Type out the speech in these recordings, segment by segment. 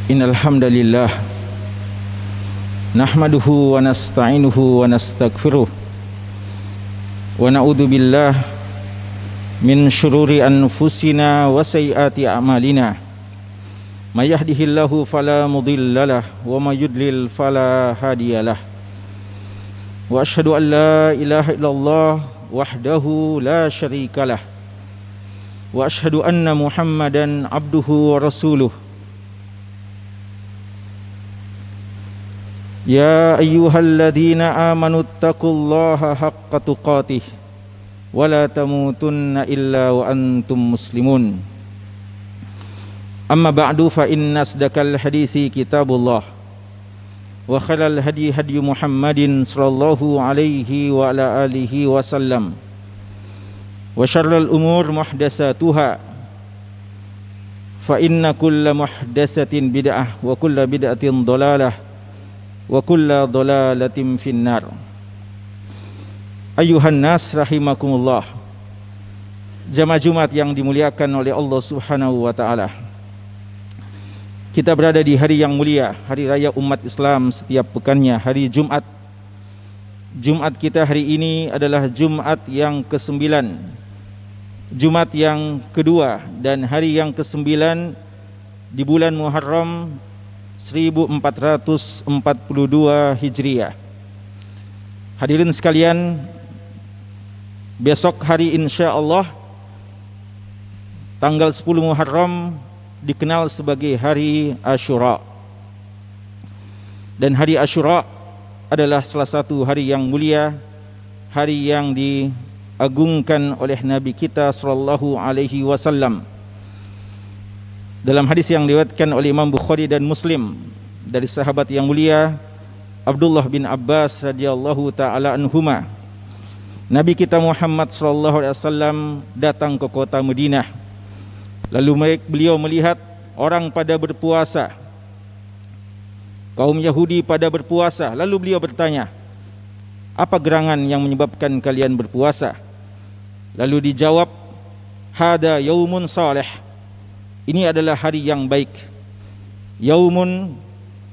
Innal hamdalillah nahmaduhu wa nasta'inuhu wa nastaghfiruh wa na'udzu billah min syururi anfusina wa sayyiati a'malina. May yahdihillahu fala mudhillalah wa may yudlil fala hadiyalah. Wa asyhadu an la ilaha illallah wahdahu la syarikalah. Wa asyhadu anna Muhammadan abduhu wa rasuluh. Ya ayyuhalladzina amanu taqullaha haqqa tuqatih wa la tamutunna illa wa antum muslimun. Amma ba'du fa inna asdaqal hadisi kitabullah wa khairal hadi hadi Muhammadin sallallahu alaihi wa ala alihi wasallam wa syarrul umur muhdatsatuha fa inna kulla muhdatsatin bid'ah wa kulla bid'atin dhalalah wa kulla dhalalatin finnar. Ayuhan nas rahimakumullah, jamaah Jumat yang dimuliakan oleh Allah Subhanahu wa taala. Kita berada di hari yang mulia, hari raya umat Islam setiap pekannya, hari Jumat. Jumat kita hari ini adalah Jumat yang ke-9, Jumat yang kedua dan hari yang ke-9 di bulan Muharram 1442 Hijriah. Hadirin sekalian, besok hari insya-Allah tanggal 10 Muharram dikenal sebagai hari Asyura. Dan hari Asyura adalah salah satu hari yang mulia, hari yang diagungkan oleh Nabi kita sallallahu alaihi wasallam. Dalam hadis yang diriwayatkan oleh Imam Bukhari dan Muslim dari sahabat yang mulia Abdullah bin Abbas radhiyallahu taala anhuma, Nabi kita Muhammad sallallahu alaihi wasallam datang ke kota Madinah. Lalu beliau melihat orang pada berpuasa, kaum Yahudi pada berpuasa. Lalu beliau bertanya, apa gerangan yang menyebabkan kalian berpuasa? Lalu dijawab, hada yaumun salih, ini adalah hari yang baik. Yaumun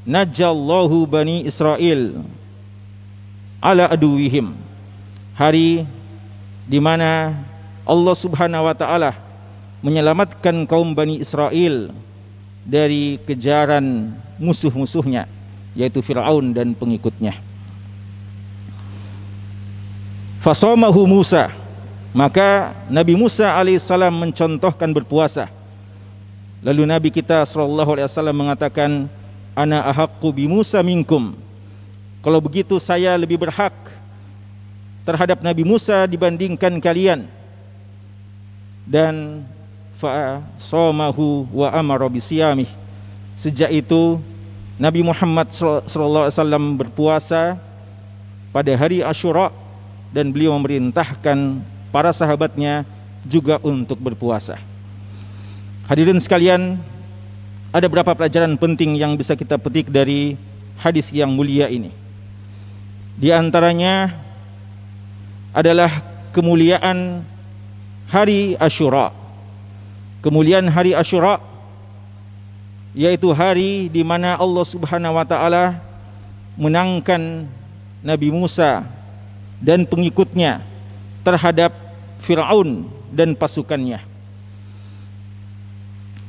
najallahu bani Israel ala aduwihim, hari di mana Allah Subhanahu wa taala menyelamatkan kaum Bani Israel dari kejaran musuh-musuhnya, yaitu Fir'aun dan pengikutnya. Fasamahu Musa, maka Nabi Musa alaihissalam mencontohkan berpuasa. Lalu Nabi kita sallallahu alaihi wasallam mengatakan, ana ahaqqu bi Musa minkum, kalau begitu saya lebih berhak terhadap Nabi Musa dibandingkan kalian. Dan fa shamahu wa amara bisiyamih, sejak itu Nabi Muhammad sallallahu alaihi wasallam berpuasa pada hari Asyura, dan beliau memerintahkan para sahabatnya juga untuk berpuasa. Hadirin sekalian, ada beberapa pelajaran penting yang bisa kita petik dari hadis yang mulia ini. Di antaranya adalah kemuliaan hari Asyura. Kemuliaan hari Asyura yaitu hari di mana Allah Subhanahu wa taala menangkan Nabi Musa dan pengikutnya terhadap Fir'aun dan pasukannya.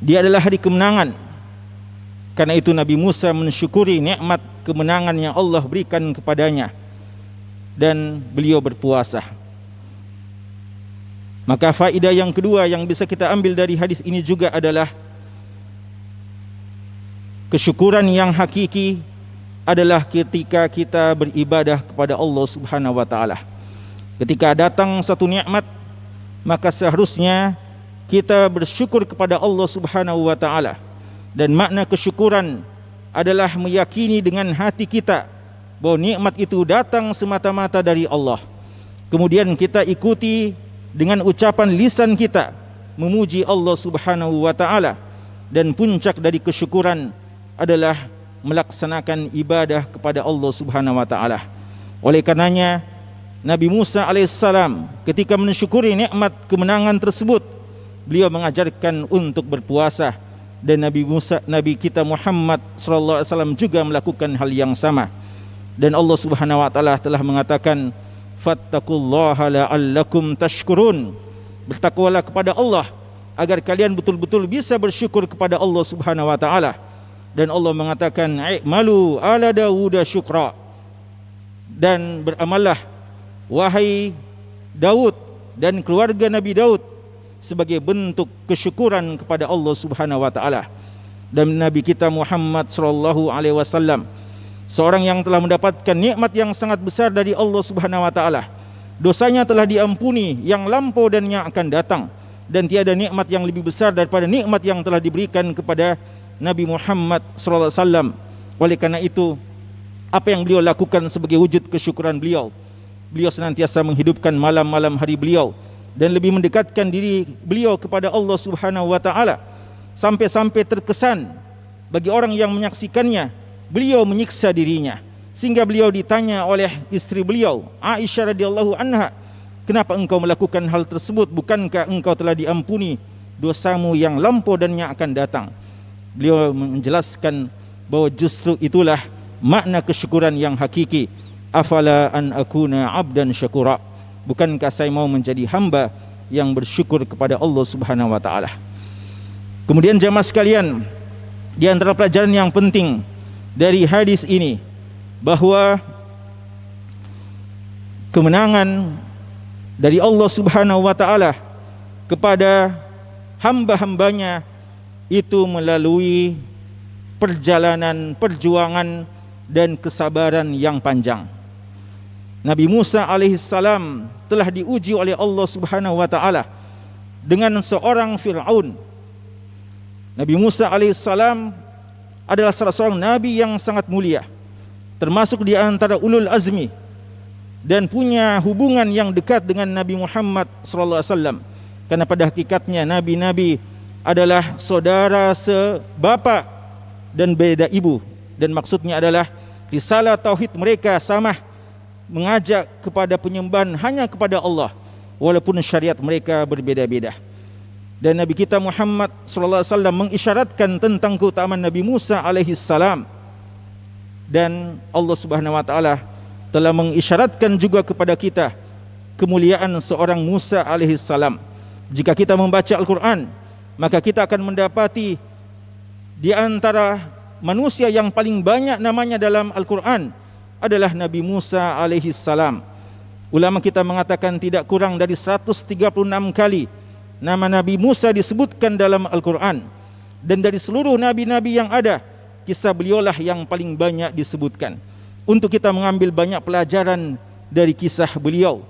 Dia adalah hari kemenangan. Karena itu Nabi Musa mensyukuri nikmat kemenangan yang Allah berikan kepadanya, dan beliau berpuasa. Maka faedah yang kedua yang bisa kita ambil dari hadis ini juga adalah kesyukuran yang hakiki adalah ketika kita beribadah kepada Allah Subhanahu wa taala. Ketika datang satu nikmat, maka seharusnya kita bersyukur kepada Allah Subhanahu wa taala. Dan makna kesyukuran adalah meyakini dengan hati kita bahwa nikmat itu datang semata-mata dari Allah. Kemudian kita ikuti dengan ucapan lisan kita memuji Allah Subhanahu wa taala, dan puncak dari kesyukuran adalah melaksanakan ibadah kepada Allah Subhanahu wa taala. Oleh karenanya Nabi Musa alaihissalam ketika mensyukuri nikmat kemenangan tersebut, beliau mengajarkan untuk berpuasa dan Nabi kita Muhammad sallallahu alaihi wasallam juga melakukan hal yang sama. Dan Allah Subhanahu wa taala telah mengatakan, fattaqullaha la'allakum tashkurun. Bertakwalah kepada Allah agar kalian betul-betul bisa bersyukur kepada Allah Subhanahu wa taala. Dan Allah mengatakan, i'malu ala Dawud syukra. Dan beramallah wahai Daud dan keluarga Nabi Daud sebagai bentuk kesyukuran kepada Allah Subhanahu wa taala. Dan Nabi kita Muhammad sallallahu alaihi wasallam seorang yang telah mendapatkan nikmat yang sangat besar dari Allah Subhanahu wa taala. Dosanya telah diampuni yang lampau dan yang akan datang, dan tiada nikmat yang lebih besar daripada nikmat yang telah diberikan kepada Nabi Muhammad sallallahu alaihi wasallam. Oleh karena itu, apa yang beliau lakukan sebagai wujud kesyukuran beliau, beliau senantiasa menghidupkan malam-malam hari beliau dan lebih mendekatkan diri beliau kepada Allah Subhanahu wa taala, sampai-sampai terkesan bagi orang yang menyaksikannya beliau menyiksa dirinya, sehingga beliau ditanya oleh istri beliau Aisyah radhiyallahu anha, kenapa engkau melakukan hal tersebut, bukankah engkau telah diampuni dosamu yang lampau dan yang akan datang? Beliau menjelaskan bahwa justru itulah makna kesyukuran yang hakiki. Afala an akuna abdan syakura, bukankah saya mau menjadi hamba yang bersyukur kepada Allah Subhanahu wa taala. Kemudian jamaah sekalian, di antara pelajaran yang penting dari hadis ini bahwa kemenangan dari Allah Subhanahu wa taala kepada hamba-hambanya itu melalui perjuangan dan kesabaran yang panjang. Nabi Musa alaihissalam telah diuji oleh Allah Subhanahu wa taala dengan seorang Fir'aun. Nabi Musa alaihissalam adalah salah seorang nabi yang sangat mulia, termasuk di antara ulul azmi, dan punya hubungan yang dekat dengan Nabi Muhammad sallallahu alaihi wasallam. Karena pada hakikatnya nabi-nabi adalah saudara sebapa dan beda ibu, dan maksudnya adalah risalah tauhid mereka sama, mengajak kepada penyembahan hanya kepada Allah, walaupun syariat mereka berbeda-beda. Dan Nabi kita Muhammad sallallahu alaihi wasallam mengisyaratkan tentang keutamaan Nabi Musa alaihi salam, dan Allah Subhanahu wa taala telah mengisyaratkan juga kepada kita kemuliaan seorang Musa alaihi salam. Jika kita membaca Al-Quran, maka kita akan mendapati di antara manusia yang paling banyak namanya dalam Al-Quran adalah Nabi Musa alaihi salam. Ulama kita mengatakan tidak kurang dari 136 kali nama Nabi Musa disebutkan dalam Al-Quran. Dan dari seluruh nabi-nabi yang ada, kisah beliaulah yang paling banyak disebutkan. Untuk kita mengambil banyak pelajaran dari kisah beliau.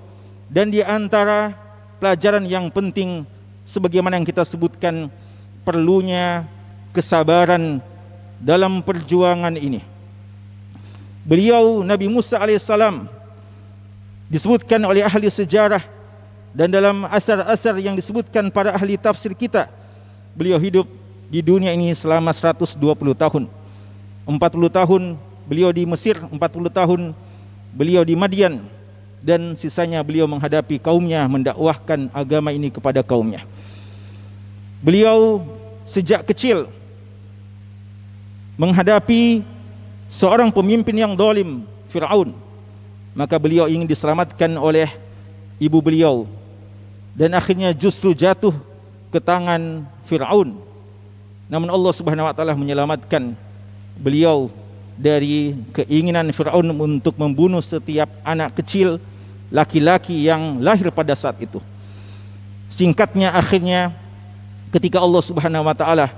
Dan di antara pelajaran yang penting, sebagaimana yang kita sebutkan, perlunya kesabaran dalam perjuangan ini. Beliau Nabi Musa alaihissalam disebutkan oleh ahli sejarah dan dalam asar-asar yang disebutkan para ahli tafsir kita, beliau hidup di dunia ini selama 120 tahun. 40 tahun beliau di Mesir, 40 tahun beliau di Madian, dan sisanya beliau menghadapi kaumnya, mendakwahkan agama ini kepada kaumnya. Beliau sejak kecil menghadapi seorang pemimpin yang zalim, Fir'aun. Maka beliau ingin diselamatkan oleh ibu beliau, dan akhirnya justru jatuh ke tangan Fir'aun. Namun Allah Subhanahu wa taala menyelamatkan beliau dari keinginan Fir'aun untuk membunuh setiap anak kecil laki-laki yang lahir pada saat itu. Singkatnya, akhirnya ketika Allah Subhanahu wa taala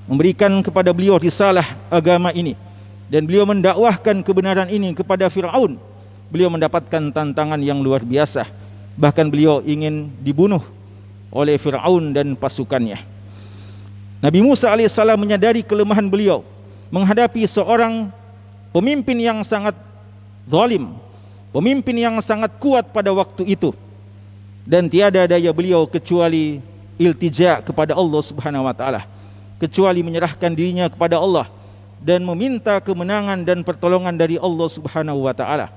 memberikan kepada beliau risalah agama ini dan beliau mendakwahkan kebenaran ini kepada Fir'aun, beliau mendapatkan tantangan yang luar biasa. Bahkan beliau ingin dibunuh oleh Fir'aun dan pasukannya. Nabi Musa alaihissalam menyadari kelemahan beliau menghadapi seorang pemimpin yang sangat zalim, pemimpin yang sangat kuat pada waktu itu, dan tiada daya beliau kecuali iltija kepada Allah Subhanahu wa taala, kecuali menyerahkan dirinya kepada Allah dan meminta kemenangan dan pertolongan dari Allah Subhanahu wa taala.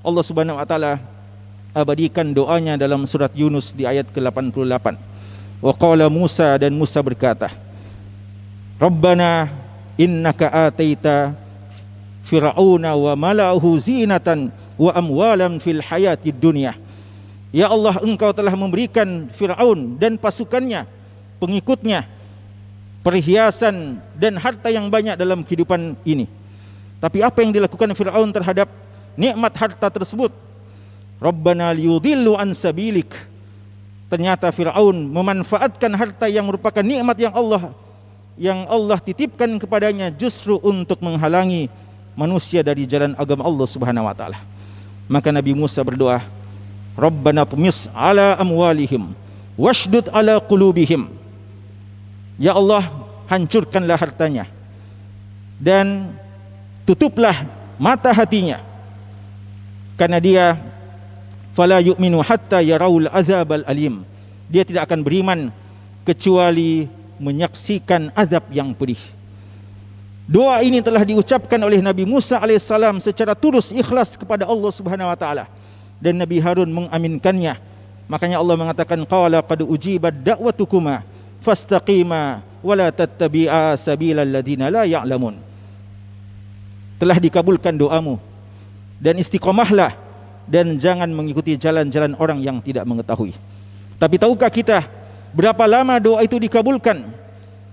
Allah Subhanahu wa taala abadikan doanya dalam surat Yunus di ayat ke-88. Wa qala Musa, dan Musa berkata, Rabbana innaka ataita fir'auna wa mala'ahu zinatan wa amwalan fil hayatid dunya. Ya Allah, engkau telah memberikan Fir'aun dan pasukannya, pengikutnya, perhiasan dan harta yang banyak dalam kehidupan ini. Tapi apa yang dilakukan Fir'aun terhadap nikmat harta tersebut? Rabbana liyudillu an sabilik. Ternyata Fir'aun memanfaatkan harta yang merupakan nikmat yang Allah titipkan kepadanya justru untuk menghalangi manusia dari jalan agama Allah Subhanahu wa taala. Maka Nabi Musa berdoa, Rabbana tumis ala amwalihim washdud ala qulubihim. Ya Allah, hancurkanlah hartanya dan tutuplah mata hatinya, karena dia fala yu'minu hatta yaraul azabal alim. Dia tidak akan beriman kecuali menyaksikan azab yang pedih. Doa ini telah diucapkan oleh Nabi Musa alaihissalam secara tulus ikhlas kepada Allah Subhanahu wa taala, dan Nabi Harun mengaminkannya. Makanya Allah mengatakan, qala qad ujibat da'watukuma fastaqima wala tattabi'a sabilal ladina la ya'lamun. Telah dikabulkan doamu dan istiqomahlah dan jangan mengikuti jalan-jalan orang yang tidak mengetahui. Tapi tahukah kita berapa lama doa itu dikabulkan?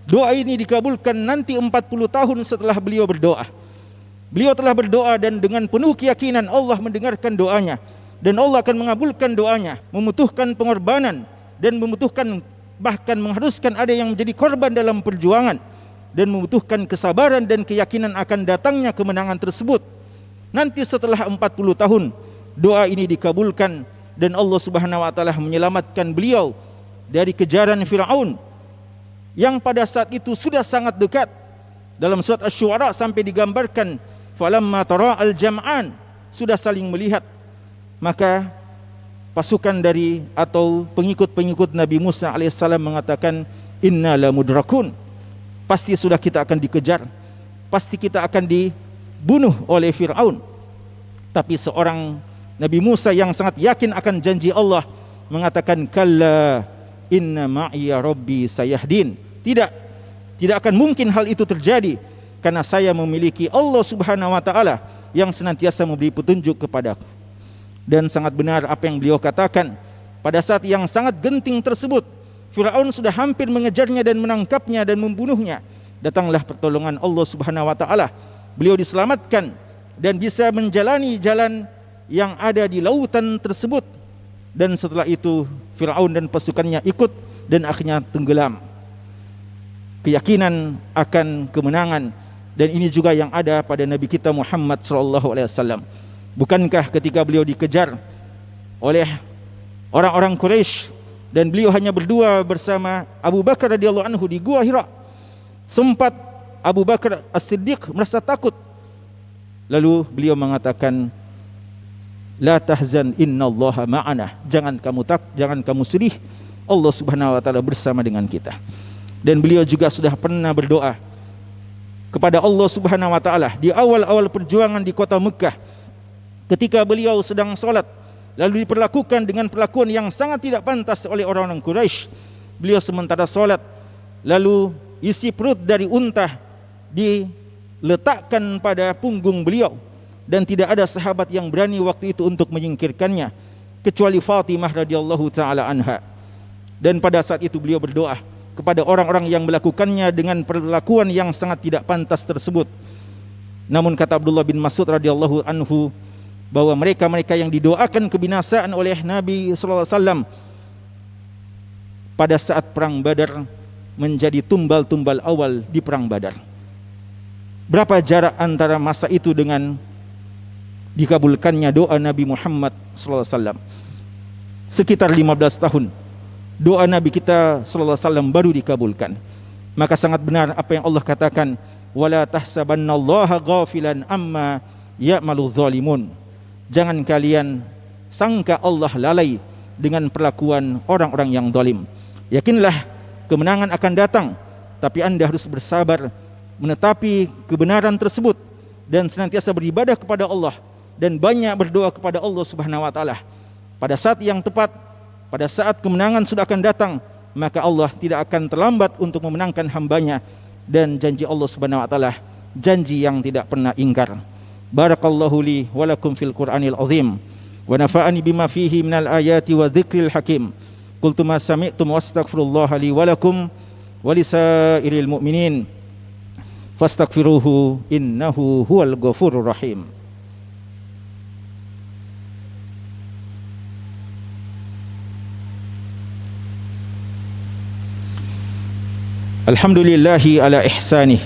Doa ini dikabulkan nanti 40 tahun setelah beliau berdoa. Beliau telah berdoa dan dengan penuh keyakinan Allah mendengarkan doanya, dan Allah akan mengabulkan doanya, membutuhkan pengorbanan dan membutuhkan bahkan mengharuskan ada yang menjadi korban dalam perjuangan, dan membutuhkan kesabaran dan keyakinan akan datangnya kemenangan tersebut. Nanti setelah 40 tahun doa ini dikabulkan dan Allah Subhanahu wa taala menyelamatkan beliau dari kejaran Firaun yang pada saat itu sudah sangat dekat. Dalam surat Asy-Syu'ara sampai digambarkan falamma tara al-jam'an, sudah saling melihat. Maka pasukan dari atau pengikut-pengikut Nabi Musa alaihissalam mengatakan, inna la mudrakun, pasti sudah kita akan dikejar, pasti kita akan dibunuh oleh Fir'aun. Tapi seorang Nabi Musa yang sangat yakin akan janji Allah mengatakan, kalla inna ma'iya rabbi sayahdin. Tidak akan mungkin hal itu terjadi, karena saya memiliki Allah Subhanahu wa taala yang senantiasa memberi petunjuk kepadaku. Dan sangat benar apa yang beliau katakan. Pada saat yang sangat genting tersebut, Firaun sudah hampir mengejarnya dan menangkapnya dan membunuhnya. Datanglah pertolongan Allah Subhanahu wa taala. Beliau diselamatkan dan bisa menjalani jalan yang ada di lautan tersebut. Dan setelah itu Firaun dan pasukannya ikut dan akhirnya tenggelam. Keyakinan akan kemenangan, dan ini juga yang ada pada Nabi kita Muhammad SAW. Bukankah ketika beliau dikejar oleh orang-orang Quraisy dan beliau hanya berdua bersama Abu Bakar radhiyallahu anhu di Gua Hira, sempat Abu Bakar As-Siddiq merasa takut. Lalu beliau mengatakan, la tahzan innallaha ma'ana, jangan kamu sedih, Allah Subhanahu wa taala bersama dengan kita. Dan beliau juga sudah pernah berdoa kepada Allah Subhanahu wa taala di awal-awal perjuangan di kota Mekah, ketika beliau sedang salat lalu diperlakukan dengan perlakuan yang sangat tidak pantas oleh orang-orang Quraisy. Beliau sementara salat, lalu isi perut dari unta diletakkan pada punggung beliau, dan tidak ada sahabat yang berani waktu itu untuk menyingkirkannya kecuali Fatimah radhiyallahu taala anha. Dan pada saat itu beliau berdoa kepada orang-orang yang melakukannya dengan perlakuan yang sangat tidak pantas tersebut. Namun kata Abdullah bin Mas'ud radhiyallahu anhu bahwa mereka-mereka yang didoakan kebinasaan oleh Nabi sallallahu alaihi wasallam pada saat perang Badar menjadi tumbal-tumbal awal di perang Badar. Berapa jarak antara masa itu dengan dikabulkannya doa Nabi Muhammad sallallahu alaihi wasallam? Sekitar 15 tahun. Doa Nabi kita sallallahu alaihi wasallam baru dikabulkan. Maka sangat benar apa yang Allah katakan, wala tahsabannallaha ghafilan amma ya'malu zalimun. Jangan kalian sangka Allah lalai dengan perlakuan orang-orang yang zalim. Yakinlah kemenangan akan datang, tapi Anda harus bersabar menetapi kebenaran tersebut dan senantiasa beribadah kepada Allah dan banyak berdoa kepada Allah Subhanahu wa taala. Pada saat yang tepat, pada saat kemenangan sudah akan datang, maka Allah tidak akan terlambat untuk memenangkan hambanya dan janji Allah Subhanahu wa taala janji yang tidak pernah ingkar. Barakallahu li wa lakum fil Qur'anil azim wa nafa'ani bima fihi minal ayati wa dzikril hakim. Qultu ma sami'tum wastaghfirullaha li wa lakum wa lisairil mu'minin fastaghfiruhu innahu huwal ghafurur rahim. Alhamdulillahi ala ihsanih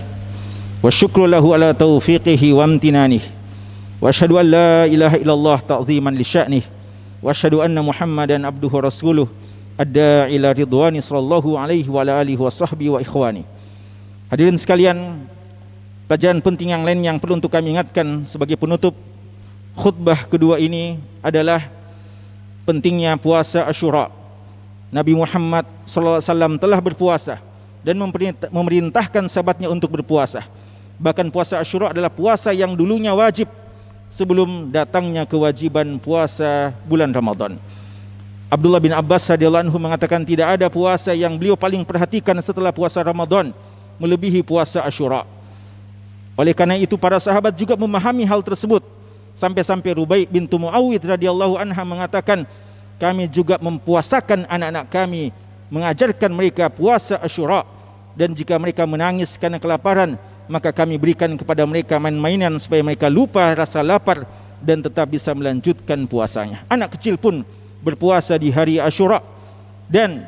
wa syukru lahu ala taufiqihi wa amtinanih wa asyhadu an la ilaha illallah ta'ziman li sya'nih wa asyhadu anna Muhammadan abduhu rasuluh adda'i ila ridwani sallallahu alaihi wa ala alihi wa sahbihi wa ikhwani. Hadirin sekalian, pelajaran penting yang lain yang perlu untuk kami ingatkan sebagai penutup khutbah kedua ini adalah pentingnya puasa Asyura. Nabi Muhammad sallallahu alaihi wasallam telah berpuasa dan memerintahkan sahabatnya untuk berpuasa. Bahkan puasa Asyura adalah puasa yang dulunya wajib sebelum datangnya kewajiban puasa bulan Ramadan. Abdullah bin Abbas radhiyallahu anhu mengatakan tidak ada puasa yang beliau paling perhatikan setelah puasa Ramadan melebihi puasa Asyura. Oleh karena itu para sahabat juga memahami hal tersebut. Sampai-sampai Rubai' bintu Muawwidh radhiyallahu anha mengatakan, kami juga mempuasakan anak-anak kami, mengajarkan mereka puasa Asyura, dan jika mereka menangis karena kelaparan, maka kami berikan kepada mereka main-mainan supaya mereka lupa rasa lapar dan tetap bisa melanjutkan puasanya. Anak kecil pun berpuasa di hari Asyura. Dan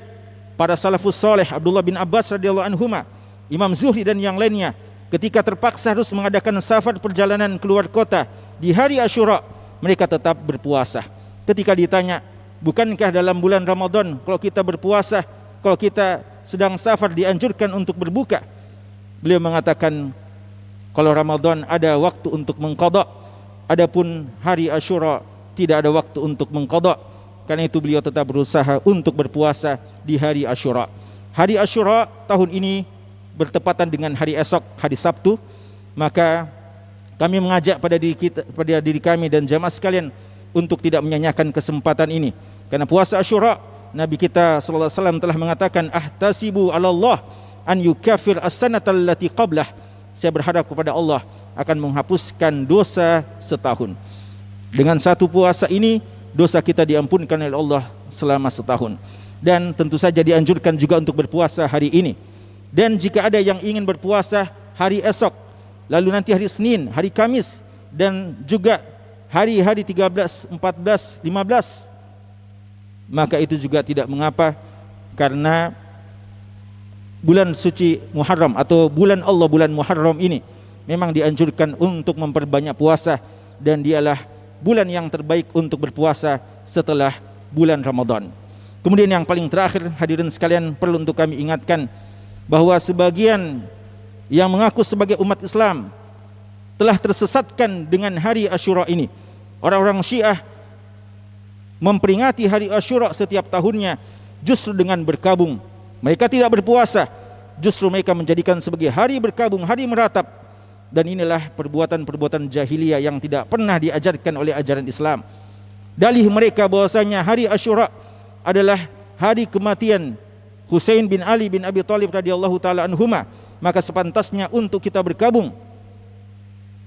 para salafus saleh Abdullah bin Abbas radhiyallahu anhuma, Imam Zuhri dan yang lainnya, ketika terpaksa harus mengadakan safar perjalanan keluar kota di hari Asyura, mereka tetap berpuasa. Ketika ditanya, bukankah dalam bulan Ramadan kalau kita berpuasa, kalau kita sedang safar dianjurkan untuk berbuka? Beliau mengatakan, kalau Ramadan ada waktu untuk mengqadha, adapun hari Asyura tidak ada waktu untuk mengqadha. Karena itu beliau tetap berusaha untuk berpuasa di hari Asyura. Hari Asyura tahun ini bertepatan dengan hari esok, hari Sabtu. Maka kami mengajak pada diri kami dan jamaah sekalian untuk tidak menyanyiakan kesempatan ini. Karena puasa Asyura, Nabi kita sallallahu alaihi wasallam telah mengatakan, ahtasibu 'ala Allah an yukaffir as-sanata allati qablah. Saya berharap kepada Allah akan menghapuskan dosa setahun. Dengan satu puasa ini, dosa kita diampunkan oleh Allah selama setahun. Dan tentu saja dianjurkan juga untuk berpuasa hari ini. Dan jika ada yang ingin berpuasa hari esok, lalu nanti hari Senin, hari Kamis, dan juga hari-hari 13, 14, 15, maka itu juga tidak mengapa, karena bulan suci Muharram atau bulan Allah, bulan Muharram ini memang dianjurkan untuk memperbanyak puasa, dan dialah bulan yang terbaik untuk berpuasa setelah bulan Ramadan. Kemudian yang paling terakhir, hadirin sekalian, perlu untuk kami ingatkan bahwa sebagian yang mengaku sebagai umat Islam telah tersesatkan dengan hari Asyura ini. Orang-orang Syiah memperingati hari Asyura setiap tahunnya justru dengan berkabung. Mereka tidak berpuasa, justru mereka menjadikan sebagai hari berkabung, hari meratap. Dan inilah perbuatan-perbuatan jahiliyah yang tidak pernah diajarkan oleh ajaran Islam. Dalih mereka bahwasanya hari Asyura adalah hari kematian Husain bin Ali bin Abi Thalib radhiyallahu taala anhuma, maka sepantasnya untuk kita berkabung,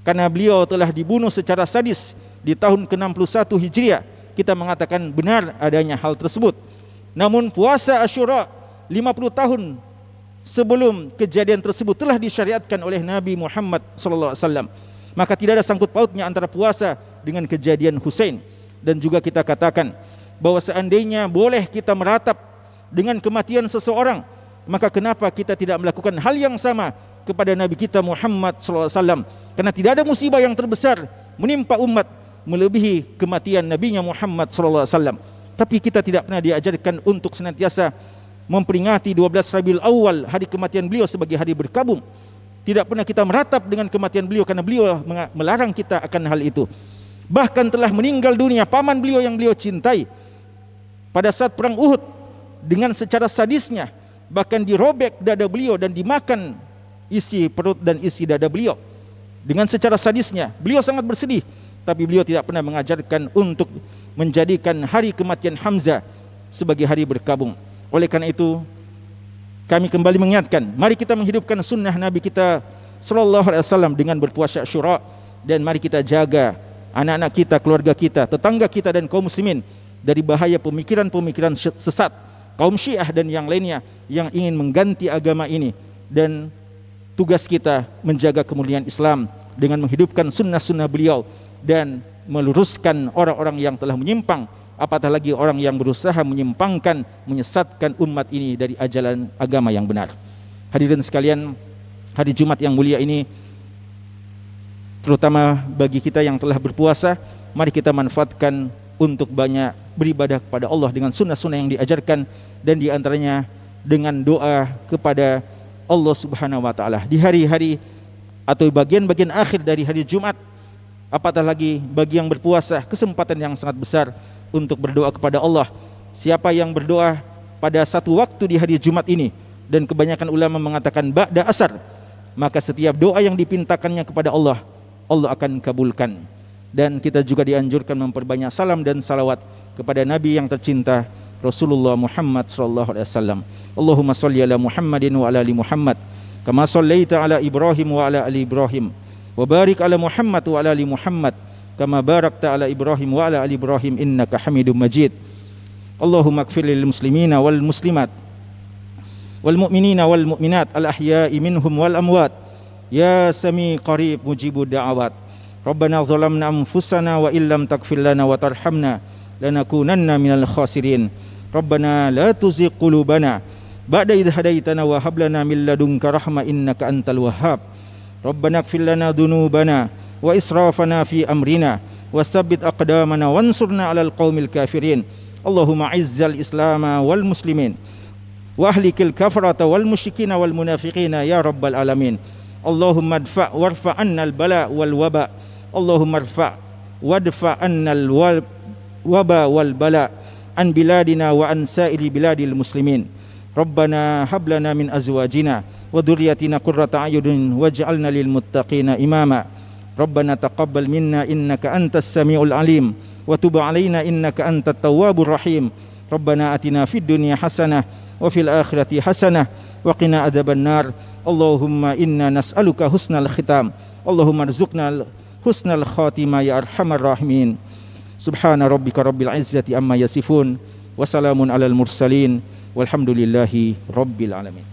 karena beliau telah dibunuh secara sadis di tahun ke-61 Hijriah. Kita mengatakan benar adanya hal tersebut. Namun puasa Asyura 50 tahun sebelum kejadian tersebut telah disyariatkan oleh Nabi Muhammad sallallahu alaihi wasallam. Maka tidak ada sangkut pautnya antara puasa dengan kejadian Husain. Dan juga kita katakan bahwa seandainya boleh kita meratap dengan kematian seseorang, maka kenapa kita tidak melakukan hal yang sama kepada Nabi kita Muhammad sallallahu alaihi wasallam? Karena tidak ada musibah yang terbesar menimpa umat melebihi kematian nabinya Muhammad sallallahu alaihi wasallam. Tapi kita tidak pernah diajarkan untuk senantiasa memperingati 12 Rabiul Awal, hari kematian beliau, sebagai hari berkabung. Tidak pernah kita meratap dengan kematian beliau, karena beliau melarang kita akan hal itu. Bahkan telah meninggal dunia paman beliau yang beliau cintai pada saat perang Uhud dengan secara sadisnya, bahkan dirobek dada beliau dan dimakan isi perut dan isi dada beliau dengan secara sadisnya. Beliau sangat bersedih, tapi beliau tidak pernah mengajarkan untuk menjadikan hari kematian Hamzah sebagai hari berkabung. Oleh karena itu, kami kembali mengingatkan, mari kita menghidupkan sunnah Nabi kita sallallahu alaihi wasallam dengan berpuasa Asyura, dan mari kita jaga anak-anak kita, keluarga kita, tetangga kita dan kaum muslimin dari bahaya pemikiran-pemikiran sesat kaum Syiah dan yang lainnya yang ingin mengganti agama ini. Dan tugas kita menjaga kemuliaan Islam dengan menghidupkan sunnah-sunnah beliau dan meluruskan orang-orang yang telah menyimpang, apatah lagi orang yang berusaha menyimpangkan, menyesatkan umat ini dari ajaran agama yang benar. Hadirin sekalian, hari Jumat yang mulia ini, terutama bagi kita yang telah berpuasa, mari kita manfaatkan untuk banyak beribadah kepada Allah dengan sunnah-sunnah yang diajarkan, dan diantaranya dengan doa kepada Allah Subhanahu wa Ta'ala di hari-hari atau bagian-bagian akhir dari hari Jumat. Apatah lagi bagi yang berpuasa, kesempatan yang sangat besar untuk berdoa kepada Allah. Siapa yang berdoa pada satu waktu di hari Jumat ini, dan kebanyakan ulama mengatakan ba'da asar, maka setiap doa yang dipintakannya kepada Allah, Allah akan kabulkan. Dan kita juga dianjurkan memperbanyak salam dan salawat kepada Nabi yang tercinta Rasulullah Muhammad sallallahu alaihi wasallam. Allahumma shalli ala Muhammadin wa ala ali Muhammad kama shallaita ala Ibrahim wa ala ali Ibrahim, wa barik ala Muhammad wa ala ali Muhammad kama barakta ala Ibrahim wa ala ali Ibrahim innaka Hamidum Majid. Allahumma ighfir lil muslimina wal muslimat wal mu'minina wal mu'minat al ahya'i minhum wal amwat ya sami qarib mujibud da'awat. Rabbana zalamna anfusana wa illam taghfir lana wa tarhamna lanakunanna minal khasirin. Rabbana la tuzigh qulubana ba'da idh hadaitana wa hab lana min ladunka rahmah innaka antal wahhab. Rabbana ighfir lana dhunubana wa israfana fi amrina wa tsabbit aqdamana wansurna 'alal qaumil kafirin. Allahumma 'izzal islama wal muslimin wa ahlikil kafarata wal musyrikina wal munafiqina ya rabbal alamin. Allahumma adfa' warfa' 'annal bala wal waba. Allahumma adfa' wadfa' 'annal waba wal bala an biladina wa an sa'iri biladil muslimin. Rabbana hab lana min azwajina wa dhurriyyatina qurrata a'yunin waj'alna lil muttaqina imama. Rabbana taqabbal minna innaka antas samiul alim wa tub 'alaina innaka antat tawwabur rahim. Rabbana atina fid dunya hasanah wa fil akhirati hasanah wa qina adzabannar. Allahumma inna nas'aluka husnal khitam. Allahumma arzuqna husnal khatimah ya arhamar rahimin. Subhana rabbika rabbil izzati amma yasifun wa salamun alal mursalin walhamdulillahi rabbil alamin.